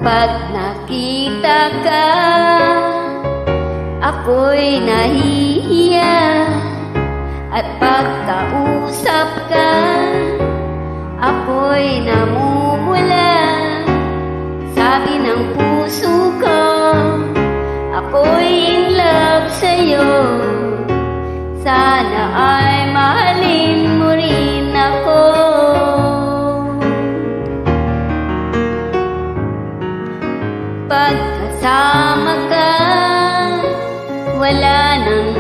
Pag nakita ka, ako'y nahihiya. At pagkausap ka, ako'y namumula. Sabi ng puso ko, ako'y in love sa'yo. Sana ay mahalin mo rin ako. Pagkasama ka, wala nang